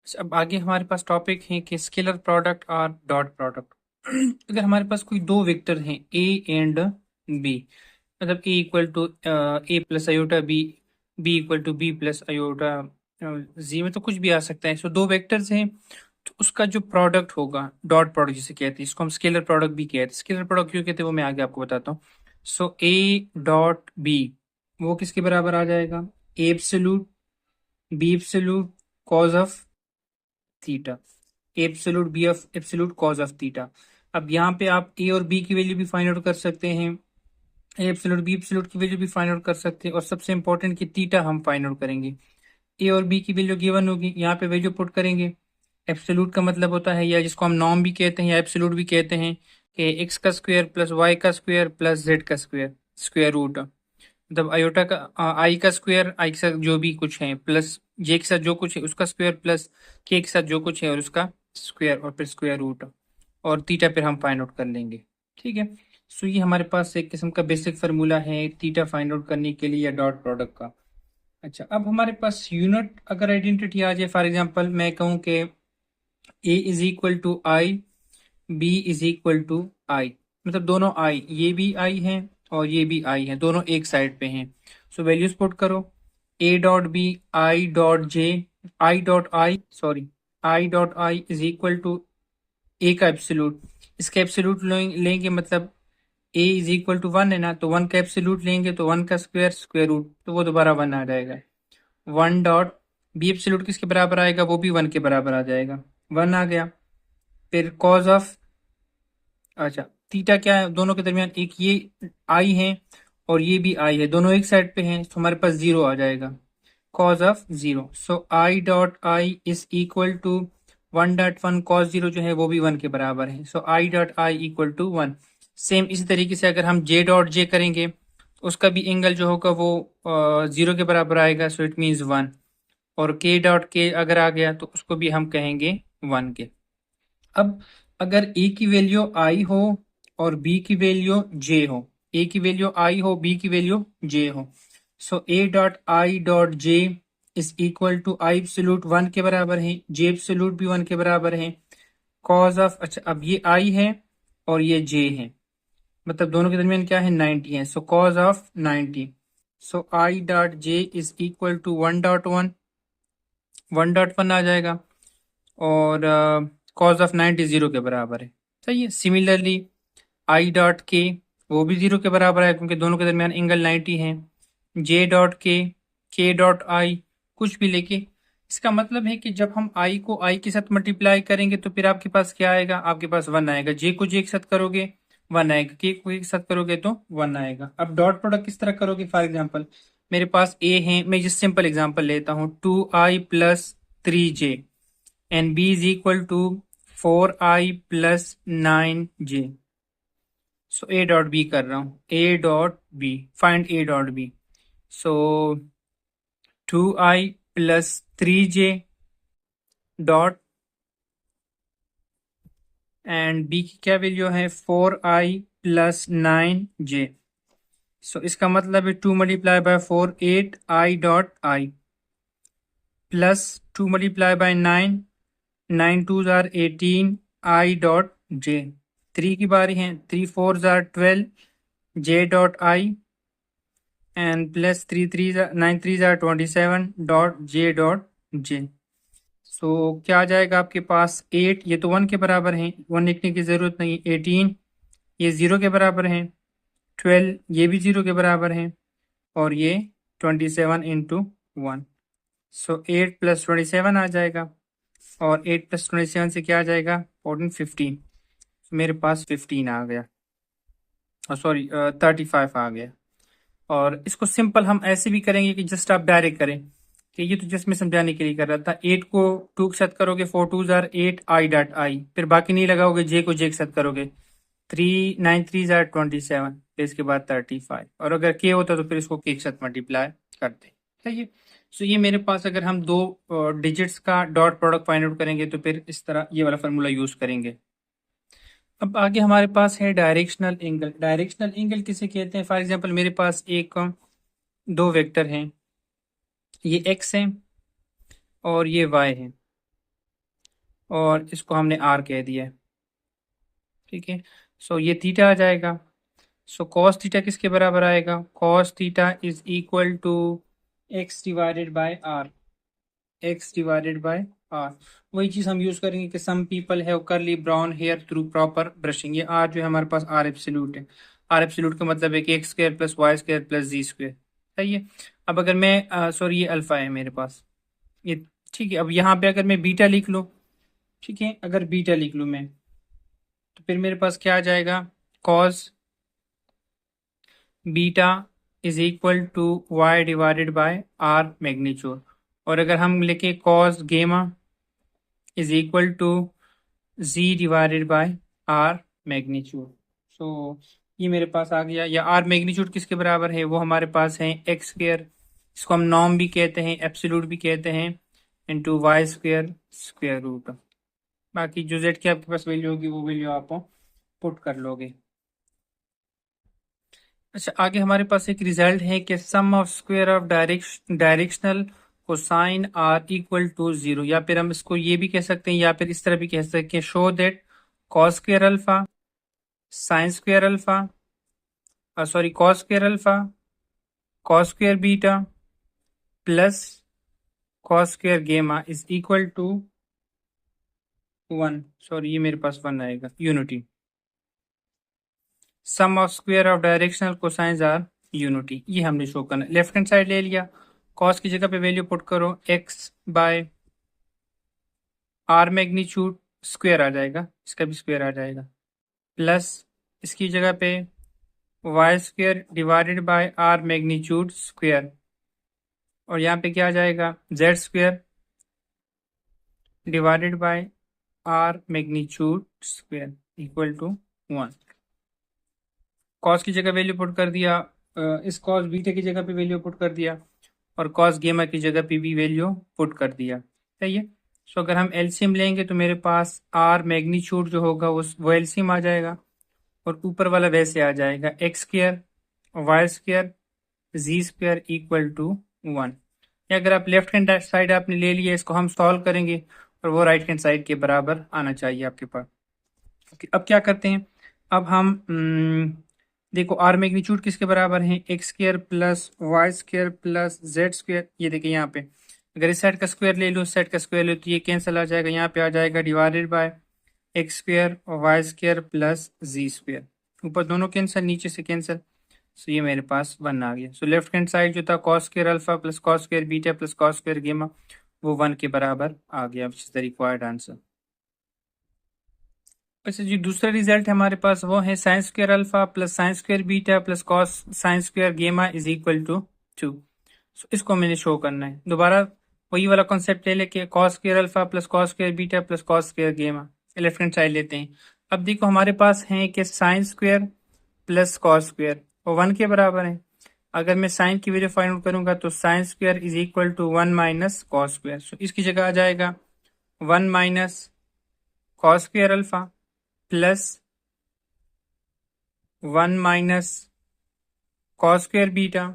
अब आगे हमारे पास टॉपिक है कि स्केलर प्रोडक्ट और डॉट प्रोडक्ट। अगर हमारे पास कोई दो वेक्टर हैं ए एंड बी, मतलब A equal to A plus iota B, B equal to B plus iota G, में तो कुछ भी आ सकता है। सो दो वेक्टर्स हैं तो उसका जो प्रोडक्ट होगा डॉट प्रोडक्ट जिसे कहते हैं, इसको हम स्केलर प्रोडक्ट भी कहते हैं। स्केलर प्रोडक्ट क्यों कहते हैं वो मैं आगे आपको बताता हूँ। सो ए डॉट बी वो किसके बराबर आ जाएगा? A absolute B absolute cos of theta, absolute B of absolute cos of theta. अब यहाँ पे आप ए और बी की वैल्यू भी फाइंड आउट कर सकते हैं, ए एब्सोल्यूट बी एब्सोल्यूट की वैल्यू भी फाइंड आउट कर सकते हैं, और सबसे इंपॉर्टेंट कि थीटा हम फाइंड आउट करेंगे। ए और बी की वैल्यू गिवन होगी, यहाँ पे वैल्यू पुट करेंगे। एब्सोल्यूट का मतलब होता है, या जिसको हम नॉर्म भी कहते हैं या एब्सोल्यूट भी कहते हैं, कि एक्स का स्क्वायर प्लस वाई का स्क्वायर प्लस जेड का स्क्वायर, स्क्वायर रूट। मतलब अयोटा का आई का स्क्वायर, आई के साथ जो भी कुछ है, प्लस जे के साथ जो कुछ है उसका स्क्वायर, प्लस के साथ जो कुछ है और उसका स्क्वायर, और फिर स्क्वायर रूट, और थीटा फिर हम फाइंड आउट कर लेंगे। ठीक है। सो ये हमारे पास एक किस्म का बेसिक फार्मूला है थीटा फाइंड आउट करने के लिए या डॉट प्रोडक्ट का। अच्छा, अब हमारे पास यूनिट अगर आइडेंटिटी आ जाए, फॉर एग्जांपल मैं कहूँ कि A is equal to I, B is equal to I, मतलब दोनों आई, ये भी आई है और ये भी आई है, दोनों एक साइड पे हैं। सो वैल्यूज पुट करो, A dot B I dot J, I dot I sorry I dot I is equal to A का एब्सोल्यूट, इसका एब्सोल्यूट लेंगे, मतलब A is equal to one है ना, तो वन का एब्सोल्यूट लेंगे तो वन का स्क्वायर, स्क्वायर रूट, तो वो दोबारा वन आ जाएगा। वन डॉट बी एब्सोल्यूट किसके बराबर आएगा? वो भी वन के बराबर आ जाएगा, वन आ गया। फिर कॉज ऑफ, अच्छा थीटा क्या है दोनों के दरमियान? एक ये आई है और ये भी आई है, दोनों एक साइड पे हैं, तो हमारे पास जीरो आ जाएगा, cos of zero. So I dot I is equal to one dot one, cos zero जो है वो भी वन के बराबर है, so I dot I equal to one. Same इसी तरीके से अगर हम जे डॉट जे करेंगे तो उसका भी एंगल जो होगा वो जीरो के बराबर आएगा, सो इट मीन्स वन। और के डॉट के अगर आ गया तो उसको भी हम कहेंगे वन के। अब अगर ए की वैल्यू आई हो और बी की वैल्यू जे हो, ए की वैल्यू आई हो, बी की वैल्यू जे हो, so A dot I dot J is equal to I absolute one के बराबर है, जे एब्सोल्यूट भी वन के बराबर है, कॉज ऑफ, अच्छा अब ये आई है और ये जे है, मतलब दोनों के दरमियान क्या है? 90 है, so cos of 90। So I dot J is equal to one dot one, one dot one आ जाएगा, और कॉज ऑफ 90 जीरो के बराबर है। सही है। सिमिलरली आई डॉट के वो भी जीरो के बराबर है क्योंकि दोनों के दरमियान एंगल 90 है। जे डॉट के डॉट आई, कुछ भी लेके, इसका मतलब है कि जब हम आई को आई के साथ मल्टीप्लाई करेंगे तो फिर आपके पास क्या आएगा? आपके पास वन आएगा। जे को जे के साथ करोगे वन आएगा, के को के साथ करोगे तो वन आएगा। अब डॉट प्रोडक्ट किस तरह करोगे? फॉर एग्जाम्पल मेरे पास ए है, मैं जिस सिंपल एग्जाम्पल लेता हूँ, two I plus three J, and b is equal to 4i plus 9j। So a dot b कर रहा हूँ, a dot b, find a dot b। So 2i plus 3j dot, and b की क्या value है? 4i plus 9j। सो इसका मतलब है 2 multiply by 4 8 i dot i plus 2 multiply by 9, 9 twos are 18 i dot j। Three की बारी है, three fours are 12 J dot I, and plus three threes nine threes are 27 dot J dot J. So क्या आ जाएगा आपके पास? 8, ये तो 1 के बराबर है, 1 लिखने की ज़रूरत नहीं। 18 ये 0 के बराबर है, 12 ये भी 0 के बराबर है, और ये 27 इंटू 1। सो 8 प्लस 27 आ जाएगा, और 8 प्लस 27 से क्या आ जाएगा? 14 15। मेरे पास 15 आ गया, सॉरी 35 आ गया। और इसको सिंपल हम ऐसे भी करेंगे कि जस्ट आप डायरेक्ट करें, कि ये तो जस्ट मैं समझाने के लिए कर रहा था। 8 को 2 के साथ करोगे 4 टू जार 8 आई डॉट आई, फिर बाकी नहीं लगाओगे, जे को जे के साथ करोगे 3 9 3 जार 27, फिर इसके बाद 35, और अगर के होता तो फिर इसको के के साथ मल्टीप्लाई करते। सही है। सो ये मेरे पास अगर हम दो डिजिट्स का डॉट प्रोडक्ट फाइंड आउट करेंगे तो फिर इस तरह ये वाला फार्मूला यूज करेंगे। अब आगे हमारे पास है डायरेक्शनल एंगल। डायरेक्शनल एंगल किसे कहते हैं? फॉर एग्जांपल मेरे पास एक दो वेक्टर हैं, ये एक्स है और ये वाई है। और इसको हमने आर कह दिया है, ठीक है। सो ये थीटा आ जाएगा। सो कॉस थीटा किसके बराबर आएगा? Cos theta is equal to X divided by R, X divided by R. वही चीज हम यूज करेंगे कि some people have curly brown hair through proper brushing. ये आर जो है हमारे पास आर एब्सोल्यूट है। आर एब्सोल्यूट का मतलब है कि X square plus Y square plus Z square, सही है। अब अगर मैं सॉरी ये अल्फा है मेरे पास, ये ठीक है। अब यहाँ पे अगर मैं बीटा लिख लूँ, ठीक है, अगर बीटा लिख लूँ मैं, तो फिर मेरे पास क्या आ जाएगा? Cos beta is equal to Y divided by R magnitude. और अगर हम लिखे cos gamma is equal to Z divided by R magnitude. So ये मेरे पास आ गया। या आर मैग्नीट्यूड किसके बराबर है? वो हमारे पास है एक्स स्क्वायर, इसको हम नॉर्म भी कहते हैं, एब्सोल्यूट भी कहते हैं, into Y square square root. बाकी जो जेड की आपके पास वैल्यू होगी वो वैल्यू आप पुट कर लोगे। अच्छा, आगे हमारे पास एक रिजल्ट है कि sum of square of directional cosine are equal to zero. या फिर हम इसको ये भी कह सकते हैं, या फिर इस तरह भी कह सकते हैं, show that cos square alpha sine square alpha sorry cos square alpha cos square beta plus cos square gamma is equal to one. Sorry ये मेरे पास वन आएगा, unity. Sum of square of directional cosines are unity, ये हमने show करना। Left hand side ले लिया, cos की जगह पे वैल्यू पुट करो, X by R magnitude square आ जाएगा, इसका भी स्क्वायर आ जाएगा, प्लस इसकी जगह पे Y square divided by R magnitude square. और यहाँ पे क्या आ जाएगा? Z square divided by R magnitude square equal to one. Cos की जगह वैल्यू पुट कर दिया, इस कॉस बीटा की जगह पे वैल्यू पुट कर दिया, और कॉस गेमा की जगह पे भी वैल्यू पुट कर दिया, सही है। सो अगर हम एलसीएम लेंगे तो मेरे पास आर मैग्नीट्यूड जो होगा वो एलसीएम आ जाएगा, और ऊपर वाला वैसे आ जाएगा X square Y square G square equal to one. या अगर आप लेफ्ट हैंड साइड आपने ले लिया, इसको हम सॉल्व करेंगे और वो राइट हैंड साइड के बराबर आना चाहिए आपके पास। अब क्या करते हैं? अब हम देखो आर मैग्नीट्यूड किसके बराबर है? X square plus Y square plus Z square. ये देखिए यहाँ पे अगर इस साइड का स्क्वायर ले लो, इस साइड का स्क्वायर ले लो, तो ये कैंसिल आ जाएगा, यहाँ पे आ जाएगा डिवाइडेड बाय एक्स स्क्वायर और Y square plus Z square. ऊपर दोनों कैंसिल, नीचे से कैंसिल, सो ये मेरे पास वन आ गया। सो लेफ्ट हैंड साइड जो था cos square alpha plus cos square beta plus cos square गेमा, वो वन के बराबर आ गया, विच इज द रिक्वायर्ड आंसर। अच्छा जी, दूसरा रिजल्ट हमारे पास वो है sign square alpha plus sine square beta plus cos sine square gamma is equal to to. इसको मैंने शो करना है। दोबारा वही वाला कॉन्सेप्ट ले लेके cos square alpha plus cos square beta plus cos square गेमा, लेफ्ट हैंड साइड लेते हैं। अब देखो हमारे पास है कि sine square plus cos square वो वन के बराबर है। अगर मैं साइन की वैल्यू फाइंड आउट करूंगा तो sine square is equal to one minus cos square. So इसकी जगह आ जाएगा one minus cos square alpha plus one minus cos square beta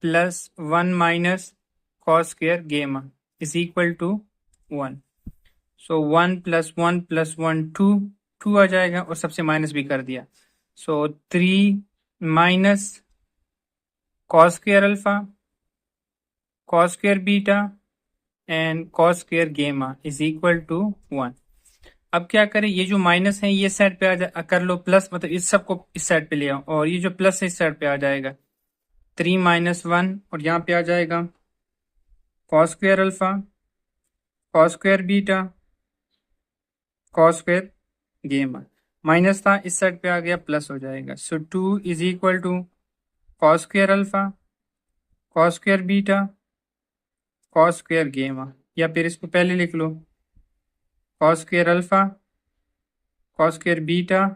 plus one minus cos square gamma is equal to one. So one plus one two, two आ जाएगा और सबसे minus भी कर दिया। So three minus cos square alpha cos square beta and cos square gamma is equal to one. अब क्या करें? ये जो माइनस है ये साइड पे आ जा कर लो, प्लस मतलब इस सबको इस साइड पे ले आओ, और ये जो प्लस है इस साइड पे आ जाएगा, थ्री माइनस वन, और यहाँ पे आ जाएगा cos square alpha cos square beta cos square gamma. Minus था इस साइड पे आ गया, प्लस हो जाएगा। So two is equal to cos square alpha cos square beta cos square gamma. या फिर इसको पहले लिख लो, cos square alpha cos square beta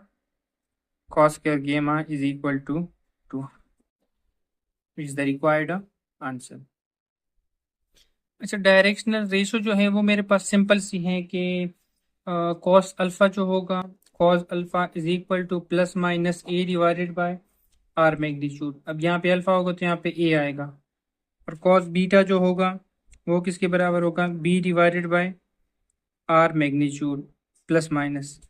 cos square gamma is equal to two, is the required answer. अच्छा, directional ratio जो है वो मेरे पास सिंपल सी है कि कॉस अल्फा जो होगा, cos alpha is equal to plus minus A divided by R magnitude. अब यहाँ पे अल्फा होगा तो यहाँ पे ए आएगा, और कॉस बीटा जो होगा वो किसके बराबर होगा? B divided by R magnitude plus minus,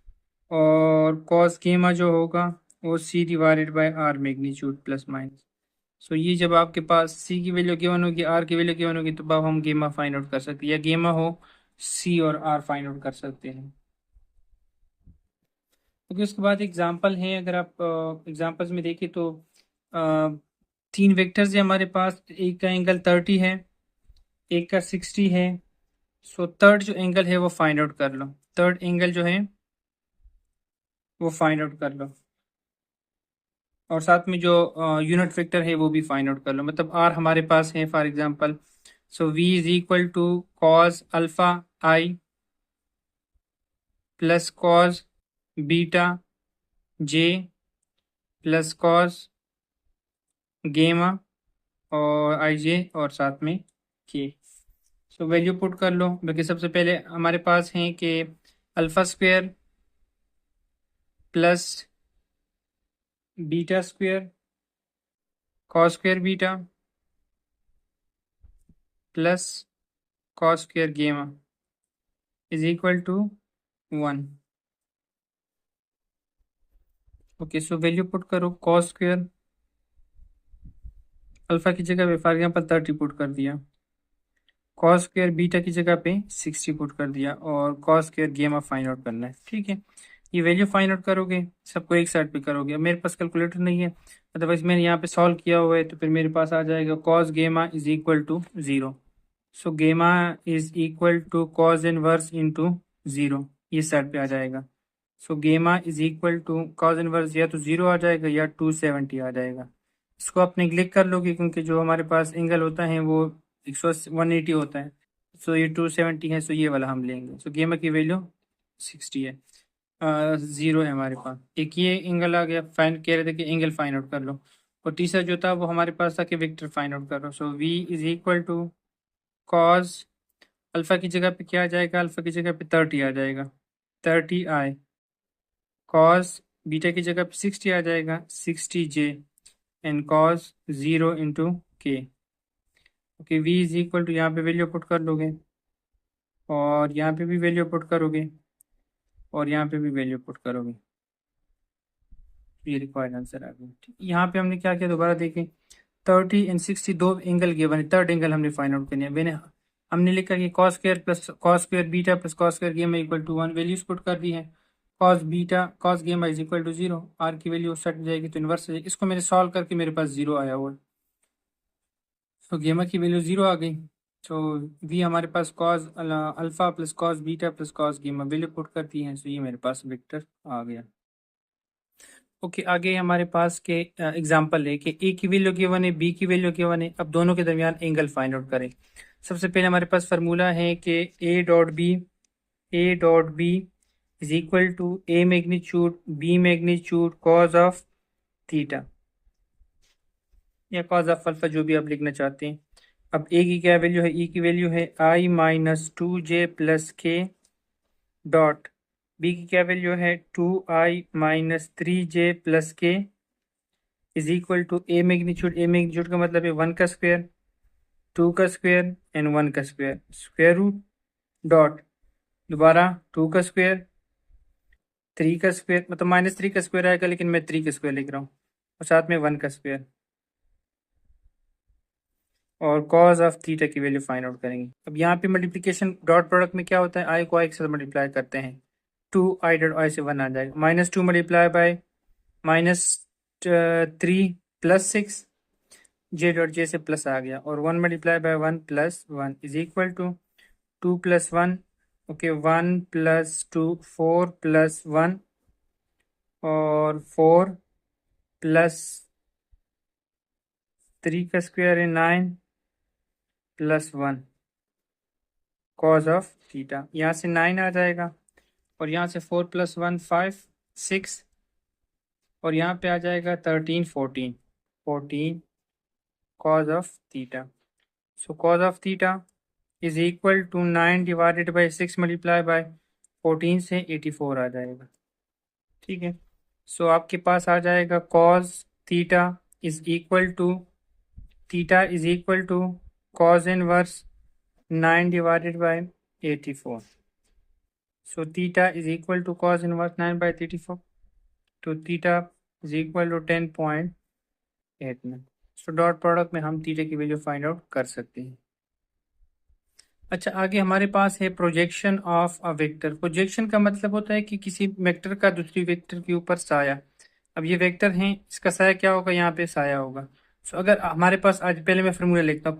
और कॉस गेमा जो होगा वो C divided by R magnitude plus minus. So ये जब आपके पास सी की वैल्यू गिवन होगी, आर की वैल्यू गिवन होगी, तो अब हम गेमा फाइंड आउट कर सकते हैं, या गेमा हो सी और आर फाइंड आउट कर सकते हैं। क्योंकि उसके बाद एग्जाम्पल है, अगर आप एग्जाम्पल्स में देखें तो तीन वेक्टर्स है हमारे पास, एक का एंगल 30 है, एक का 60 है। सो थर्ड जो एंगल है वो फाइंड आउट कर लो, थर्ड एंगल जो है वो फाइंड आउट कर लो, और साथ में जो यूनिट वेक्टर है वो भी फाइंड आउट कर लो। मतलब आर हमारे पास है for example, so V is equal to cos alpha I plus cos beta J plus cos gamma और आई जे और साथ में के। सो वैल्यू पुट कर लो, बल्कि सबसे पहले हमारे पास है कि alpha square plus beta square cos square beta plus cos square gamma is equal to 1। Okay, so value put करो, कॉस स्क्वेयर अल्फा की जगह पे फॉर एग्जांपल 30 पुट कर दिया, कॉस स्क्वेयर बीटा की जगह पे 60 पुट कर दिया, और कॉस स्क्वेयर गेमा फाइंड आउट करना है। ठीक है, ये वैल्यू फाइंड आउट करोगे, सबको एक साइड पे करोगे। अब मेरे पास कैलकुलेटर नहीं है, अदरवाइज मैंने यहाँ पे सॉल्व किया हुआ है, तो फिर मेरे पास आ जाएगा cos gamma is equal to 0। So gamma is equal to cos inverse into 0, ये साइड पे आ जाएगा। So gamma is equal to cos inverse या तो 0 आ जाएगा या 270 आ जाएगा। इसको आप नेग्लेक्ट कर लोगे, क्योंकि जो हमारे पास एंगल होता है वो 180 होता है। सो ये 270 है, सो ये वाला हम लेंगे। सो गेमा की वैल्यू 60 है, 0 है हमारे पास। एक ये एंगल आ गया, फाइंड कह रहे थे कि एंगल फाइंड आउट कर लो, और तीसरा जो था वो हमारे पास था कि वेक्टर फाइंड आउट करो। So V is equal to cos alpha की जगह पे क्या आ जाएगा, अल्फा की जगह पे 30 आ जाएगा, 30 आई, कॉस बीटा की जगह पे 60 आ जाएगा, 60 J, and cos 0 into K. Okay, V is equal to यहाँ पे वैल्यू पुट कर लोगे, और यहाँ पे भी वैल्यू पुट करोगे, और यहाँ पे भी वैल्यू पुट करोगे, ये रिक्वायर्ड आंसर आ गया। ठीक, यहाँ पे हमने क्या किया दोबारा देखें, 30 एंड 60 दो एंगल गिवन है, थर्ड एंगल हमने फाइंड आउट करनी है। मैंने हमने लिखा कि cos square plus cos square beta plus cos square गेमा इक्वल टू 1, वैल्यूज पुट कर दी है। Cos beta cos gamma is equal to 0, are की वैल्यू सेट हो जाएगी तो इन्वर्स हो जाएगी। इसको मैंने सॉल्व करके मेरे पास 0 आया हुआ, तो गेमा की वैल्यू 0 आ गई। सो वी हमारे पास cos alpha plus cos beta plus cos gamma value put करती है, सो ये मेरे पास वेक्टर आ गया। ओके, आगे हमारे पास के एग्जांपल है कि ए की वैल्यू गिवन है, बी की वैल्यू गिवन है। अब दोनों के दरमियान एंगल फाइंड आउट करें। सबसे पहले हमारे पास फार्मूला है कि A dot B is equal to A magnitude B magnitude cos of theta, या कॉज ऑफ अल्फा, जो भी आप लिखना चाहते हैं। अब ए की क्या वैल्यू है, ई की वैल्यू है I minus 2 J plus K dot, B की क्या वैल्यू है 2i-3j plus K is equal to A magnitude, A magnitude का मतलब है 1 का स्क्वायर, 2 का स्क्वायर एंड 1 का स्क्वायर, स्क्वायर रूट डॉट, दोबारा 2 का स्क्वायर, 3 का स्क्वायर, मतलब -3 का स्क्वायर आएगा, लेकिन मैं 3 का स्क्वायर लिख रहा हूँ, और साथ में 1 का स्क्वायर, और कॉज ऑफ थीटा की वैल्यू फाइंड आउट करेंगे। अब यहाँ पे मल्टीप्लिकेशन डॉट प्रोडक्ट में क्या होता है, आई को आई के साथ मल्टीप्लाई करते हैं, 2i डॉट आई से 1 आ जाएगा, -2 multiply by -3 plus 6, j dot j से प्लस आ गया, और 1 multiply by 1 plus 1 is equal to 2 plus 1, okay 1 plus 2 4 plus 1, और 4 प्लस 3 का स्क्वायर है 9 प्लस 1 कॉज ऑफ थीटा, यहाँ से 9 आ जाएगा, और यहाँ से 4 प्लस 1 5 6, और यहाँ पे आ जाएगा 13 14 cos of theta. So cos of theta is equal to 9 divided by 6 multiply by 14 से 84 आ जाएगा। ठीक है, सो आपके पास आ जाएगा cos theta is equal to cos inverse 9 divided by 84। So theta is equal to cos inverse 9 by 34. तो theta is equal to 10.89. So dot product में हम थीटा की वैल्यू फाइंड आउट कर सकते हैं। अच्छा, आगे हमारे पास है projection of a vector. Projection का मतलब होता है कि किसी वेक्टर का दूसरी वेक्टर के ऊपर साया। अब ये वेक्टर हैं, इसका साया क्या होगा, यहाँ पे साया होगा। सो अगर हमारे पास, आज पहले मैं फॉर्मूला लिखता हूँ,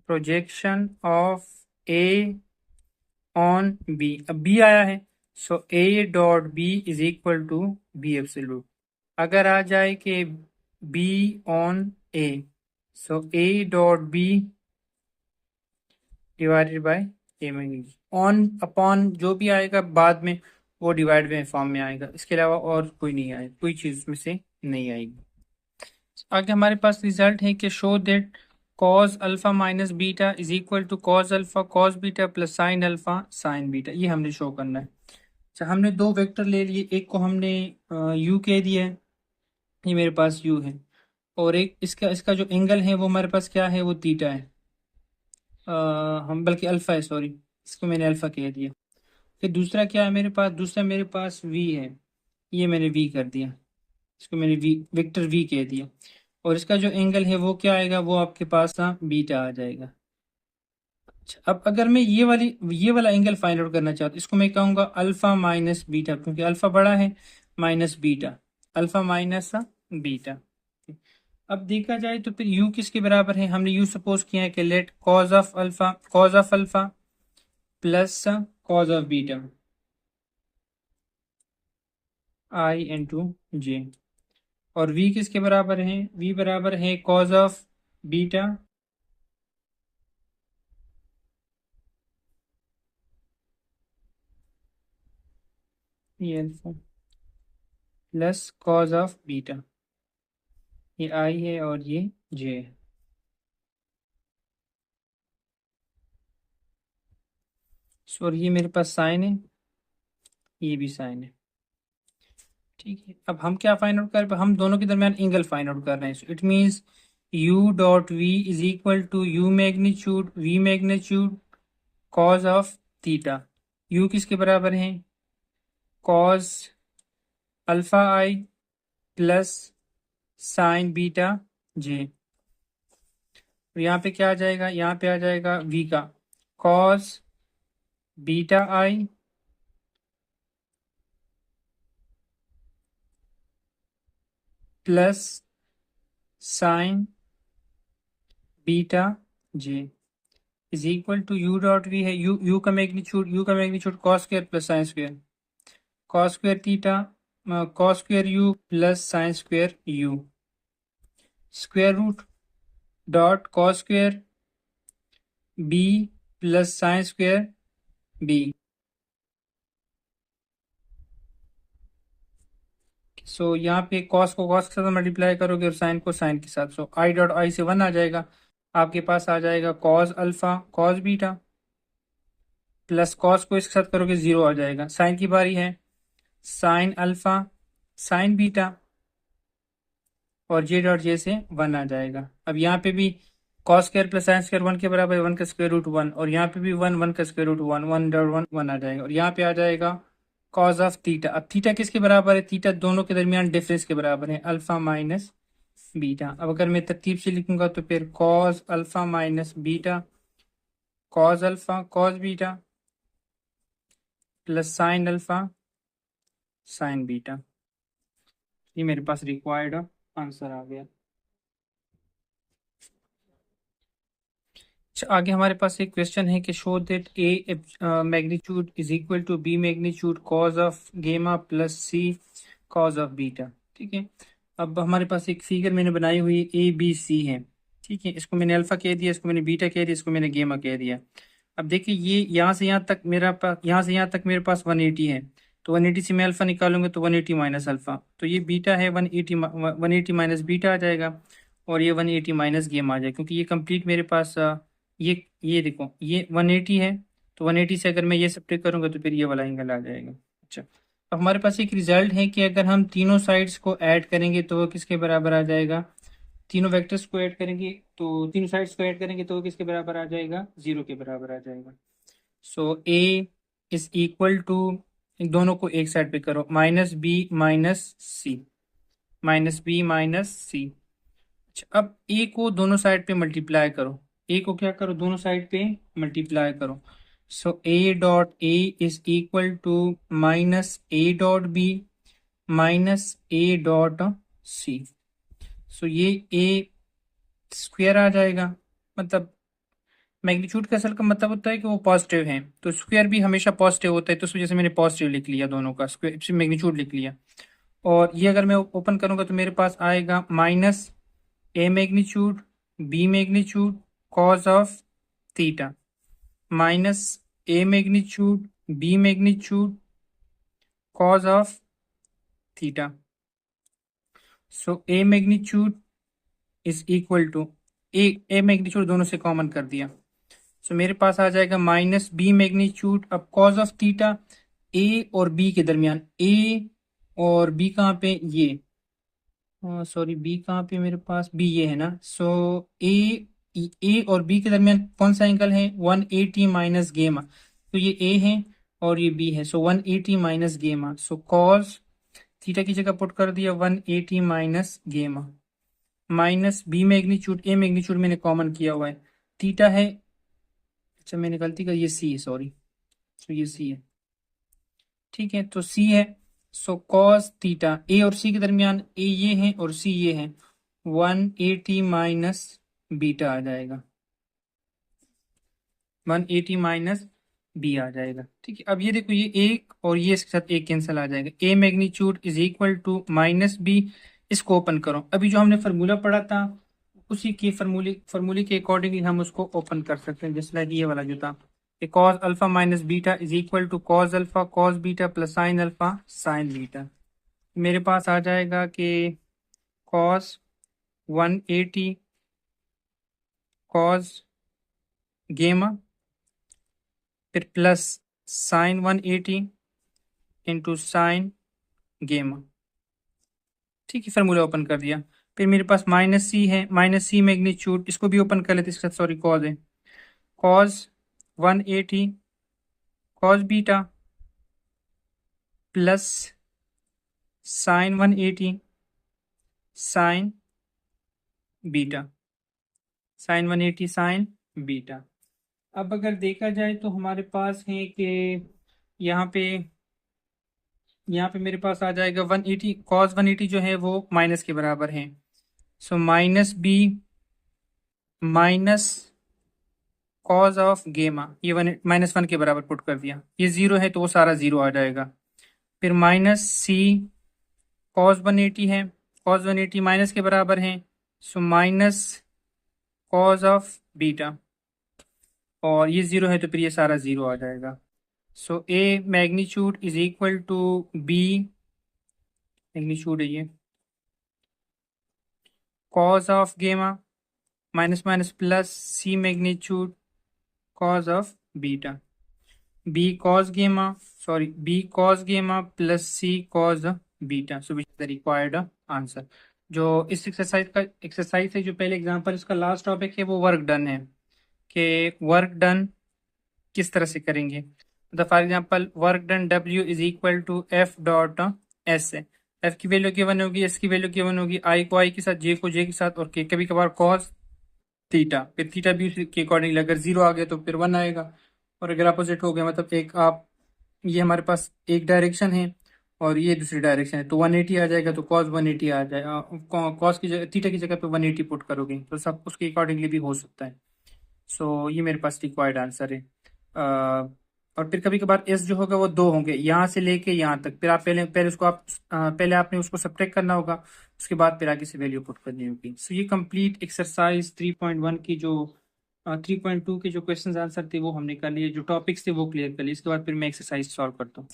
projection of A on B. अब बी आया है, so A dot B is equal to B absolute. अगर आ जाए कि B on A, so A dot B divided by A minus on upon जो भी आएगा बाद में वो डिवाइड में फॉर्म में आएगा, इसके अलावा और कोई नहीं आएगा, कोई चीज में से नहीं आएगी। आगे हमारे पास रिजल्ट है कि show that cos alpha minus beta is equal to cos alpha cos beta plus sine alpha sine beta. ये हमने शो करना है। अच्छा, हमने दो वेक्टर ले लिए, एक को हमने यू कह दिया है, ये मेरे पास यू है, और एक इसका इसका जो एंगल है वो हमारे पास क्या है, वो थीटा है। हम बल्कि अल्फा है, सॉरी, इसको मैंने अल्फा कह दिया। फिर दूसरा क्या है मेरे पास, दूसरा मेरे पास वी है, ये मैंने वी कर दिया, इसको मैंने वी वेक्टर वी कह दिया। और इसका जो एंगल है वो क्या आएगा, वो आपके पास ना बीटा आ जाएगा। अच्छा, अब अगर मैं ये वाला एंगल फाइंड आउट करना चाहता हूँ, इसको मैं कहूँगा अल्फा माइनस बीटा, क्योंकि अल्फा बड़ा है, minus beta, alpha minus beta. अब देखा जाए तो फिर u किसके बराबर है, हमने u सपोज किया है कि let cos of alpha plus cos of beta I into J. और v किसके बराबर है, v बराबर है कॉज ऑफ बीटा ये alpha plus cos of beta, ये आई है और ये जे है। और ये मेरे पास साइन है, ये भी साइन है। ठीक है, अब हम क्या फाइंड आउट कर रहे हैं, हम दोनों के दरमियान एंगल फाइंड आउट कर रहे हैं। So it means u dot v is equal to u magnitude v magnitude cos of theta. u किसके बराबर है, कॉज अल्फा आई प्लस साइन बीटा जे। यहाँ पे क्या आ जाएगा, यहाँ पे आ जाएगा v का cos beta i plus sine beta j is equal to u dot v है, u का magnitude cos square plus sine square, cos square theta cos square u plus sine square u, square root dot cos square b plus sine square b। So यहाँ पे cos को cos के साथ multiply करोगे और sign को sign के साथ, सो आई डॉट आई से 1 आ जाएगा, आपके पास आ जाएगा cos alpha cos beta plus cos को इसके साथ करोगे 0 आ जाएगा। साइन की बारी है, साइन अल्फा साइन बीटा और जे डॉट जे से 1 आ जाएगा। अब यहाँ पे भी cos square plus sine square 1 के बराबर, 1 का स्क्वायर रूट 1, और यहाँ पे भी 1 का स्क्वायर रूट 1, 1 डॉट 1 1 आ जाएगा। और यहाँ पे आ जाएगा कॉज ऑफ थीटा। अब थीटा किसके बराबर है, थीटा दोनों के दरमियान डिफरेंस के बराबर है, अल्फा माइनस बीटा। अब अगर मैं तरतीब से लिखूंगा तो फिर cause alpha minus beta cause alpha cos beta plus sine alpha sine beta. ये मेरे पास रिक्वायर्ड आंसर आ गया। अच्छा, आगे हमारे पास एक क्वेश्चन है कि show that A magnitude is equal to B magnitude cos of gamma plus C cos of beta. ठीक है, अब हमारे पास एक फिगर मैंने बनाई हुई ए बी सी है। ठीक है, इसको मैंने अल्फा कह दिया, इसको मैंने बीटा कह दिया, इसको मैंने गेमा कह दिया। अब देखिए, ये यहाँ से यहाँ तक मेरा पास, यहाँ से यहाँ तक मेरे पास 180 है, तो 180 से मैं अल्फा निकालूंगा तो 180 माइनस अल्फा, तो ये बीटा है, 180 माइनस बीटा आ जाएगा, और ये 180 माइनस गेम आ जाएगा, क्योंकि ये कंप्लीट मेरे पास ये देखो, ये 180 है, तो 180 से अगर मैं ये सब्ट्रैक्ट करूंगा तो फिर ये वाला एंगल आ जाएगा। अच्छा, अब हमारे पास एक रिजल्ट है कि अगर हम तीनों साइड्स को ऐड करेंगे तो वो किसके बराबर आ जाएगा, तीनों वेक्टर्स को ऐड करेंगे तो तीनों साइड्स को ऐड करेंगे तो वो किसके बराबर आ जाएगा, 0 के बराबर आ जाएगा। So A is equal to, दोनों को एक साइड पे करो, माइनस बी माइनस सी, माइनस बी माइनस सी। अच्छा, अब ए को दोनों साइड पे मल्टीप्लाई करो, ए को क्या करो, दोनों साइड पे मल्टीप्लाई करो। So A dot A is equal to minus A dot B minus A dot C. So ये ए स्क्वायर आ जाएगा, मतलब मैग्नीट्यूड का असल का मतलब होता है कि वो पॉजिटिव है, तो स्क्वायर भी हमेशा पॉजिटिव होता है, तो उस वजह से मैंने पॉजिटिव लिख लिया, दोनों का स्क्वायर मैग्नीट्यूड लिख लिया। और ये अगर मैं ओपन करूंगा तो मेरे पास आएगा minus a magnitude B magnitude cos of theta, minus a magnitude B magnitude cos of theta. So A magnitude is equal to, A magnitude दोनों से कॉमन कर दिया, सो मेरे पास आ जाएगा माइनस बी मैग्नीट्यूड। अब कॉज ऑफ थीटा ए और बी के दरमियान, ए और बी कहाँ पे, ये सॉरी बी कहाँ पे मेरे पास, बी ये है ना। सो ए और बी के दरमियान कौन सा एंगल है, 180 माइनस गेमा, तो ये ए है और ये बी है, सो 180 माइनस गेमा। सो कॉस थीटा की जगह पुट कर दिया 180 माइनस गेमा, minus B magnitude, A magnitude मैंने कॉमन किया हुआ है, थीटा है, अच्छा मैंने गलती कर, ये सी है सॉरी, सो ये सी है, ठीक है तो सी है। सो कॉस थीटा ए और सी के दरमियान, ए ये है और सी ये है, 180 माइनस बीटा आ जाएगा, 180 माइनस बी आ जाएगा, ठीक है। अब ये देखो, ये एक और ये इसके साथ एक कैंसिल आ जाएगा, A magnitude is equal to minus B. इसको ओपन करो, अभी जो हमने फार्मूला पढ़ा था उसी के फार्मूले के अकॉर्डिंगली हम उसको ओपन कर सकते हैं, जैसे लाइक ये वाला जो था, cos alpha minus beta is equal to cos alpha cos beta plus sine alpha sine beta. मेरे पास आ जाएगा कि कॉस 180 कॉस गेमा फिर प्लस साइन 180 इंटू साइन गेमा, ठीक है, फार्मूला ओपन कर दिया। फिर मेरे पास माइनस सी है, माइनस सी मैग्नीट्यूड, इसको भी ओपन कर लेते, इसके साथ सॉरी कॉज है, cos 180 cos beta plus sine 180 sine beta, sine 180 sine beta. अब अगर देखा जाए तो हमारे पास है कि यहाँ पे यहाँ पे मेरे पास आ जाएगा 180, कॉस 180 जो है वो माइनस के बराबर है, so minus b minus cos of gamma, ये -1 के बराबर पुट कर दिया, ये जीरो है तो वो सारा जीरो आ जाएगा। फिर माइनस सी कॉस 180 है, कॉस 180 माइनस के बराबर है, so minus cos of beta, और ये जीरो है तो फिर ये सारा जीरो आ जाएगा। So A magnitude is equal to B magnitude है ये, cos of gamma minus minus plus C magnitude cos of beta, B cos gamma sorry B cos gamma plus C cos beta, so which is the required answer. जो इस exercise है, जो पहले example इसका last topic है वो work done है, कि वर्क डन किस तरह से करेंगे। तो for example work done W is equal to F dot S है, एफ की वैल्यू गिवन होगी, एस की वैल्यू गिवन होगी, आई को आई के साथ, जे को जे के साथ, और के कभी कभार कॉस थीटा, फिर थीटा भी उसी के अकॉर्डिंगली, अगर जीरो आ गया तो फिर 1 आएगा, और अगर अपोजिट हो गया मतलब एक आप, ये हमारे पास एक डायरेक्शन है और ये दूसरी डायरेक्शन है, तो 180 आ जाएगा, तो कॉस 180 आ जाएगा, कॉस की जगह थीटा की जगह पे 180 पुट करोगे तो सब उसके अकॉर्डिंगली भी हो सकता है। सो ये मेरे पास रिक्वायर्ड आंसर है। और फिर कभी कभार एस जो होगा वो 2 होंगे, यहाँ से लेके यहाँ तक, फिर आप पहले पहले उसको आप पहले आपने उसको सब्ट्रैक्ट करना होगा, उसके बाद फिर आगे से वैल्यू पुट करनी होगी। सो ये कंप्लीट एक्सरसाइज 3.1 की जो 3.2 के जो क्वेश्चन आंसर थे वो हमने कर लिए, जो टॉपिक्स थे वो क्लियर कर लिए, इसके बाद फिर मैं एक्सरसाइज सॉल्व करता हूँ।